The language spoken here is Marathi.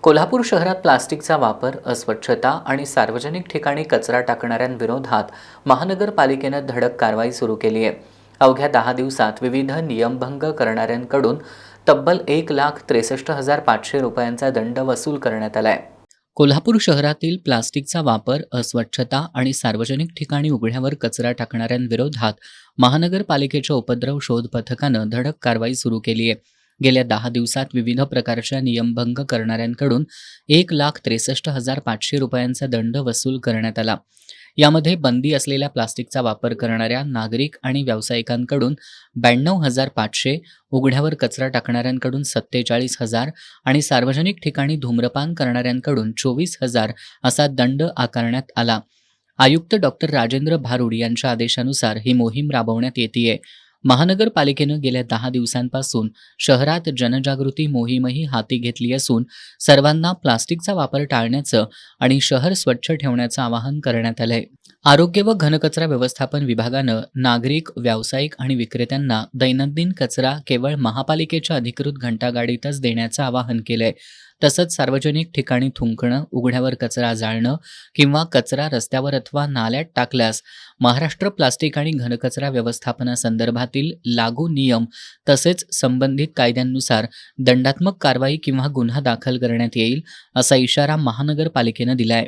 कोल्हापूर शहरात प्लास्टिकचा वापर, अस्वच्छता आणि सार्वजनिक ठिकाणी कचरा टाकणाऱ्यांविरोधात महानगरपालिकेनं धडक कारवाई सुरू केली आहे. अवघ्या 10 दिवसात विविध नियमभंग करणाऱ्यांकडून तब्बल 1,63,500 रुपयांचा दंड वसूल करण्यात आलाय. कोल्हापूर शहरातील प्लास्टिकचा वापर, अस्वच्छता आणि सार्वजनिक ठिकाणी उघड्यावर कचरा टाकणाऱ्यांविरोधात महानगरपालिकेच्या उपद्रव शोध पथकानं धडक कारवाई सुरू केली आहे. गेल्या 10 दिवसात विविध प्रकारच्या नियमभंग करणाऱ्यांकडून 1,63,500 रुपयांचा दंड वसूल करण्यात आला. यामध्ये बंदी असलेल्या प्लास्टिकचा वापर करणाऱ्या नागरिक आणि व्यावसायिकांकडून 92,500, उघड्यावर कचरा टाकणाऱ्यांकडून 47,000 आणि सार्वजनिक ठिकाणी धूम्रपान करणाऱ्यांकडून 24,000 असा दंड आकारण्यात आला. आयुक्त डॉक्टर राजेंद्र भारुड यांच्या आदेशानुसार ही मोहीम राबवण्यात येतेय. महानगरपालिकेनं गेल्या 10 दिवसांपासून शहरात जनजागृती मोहीमही हाती घेतली असून सर्वांना प्लास्टिकचा वापर टाळण्याचं आणि शहर स्वच्छ ठेवण्याचं आवाहन करण्यात आलंय. आरोग्य व घनकचरा व्यवस्थापन विभागानं नागरिक, व्यावसायिक आणि विक्रेत्यांना दैनंदिन कचरा केवळ महापालिकेच्या अधिकृत घंटागाडीतच देण्याचं आवाहन केलंय. तसंच सार्वजनिक ठिकाणी थुंकणं, उघड्यावर कचरा जाळणं किंवा कचरा रस्त्यावर अथवा नाल्यात टाकल्यास महाराष्ट्र प्लास्टिक आणि घनकचरा व्यवस्थापनासंदर्भातील लागू नियम तसेच संबंधित कायद्यांनुसार दंडात्मक कारवाई किंवा गुन्हा दाखल करण्यात येईल, असा इशारा महानगरपालिकेनं दिलाय.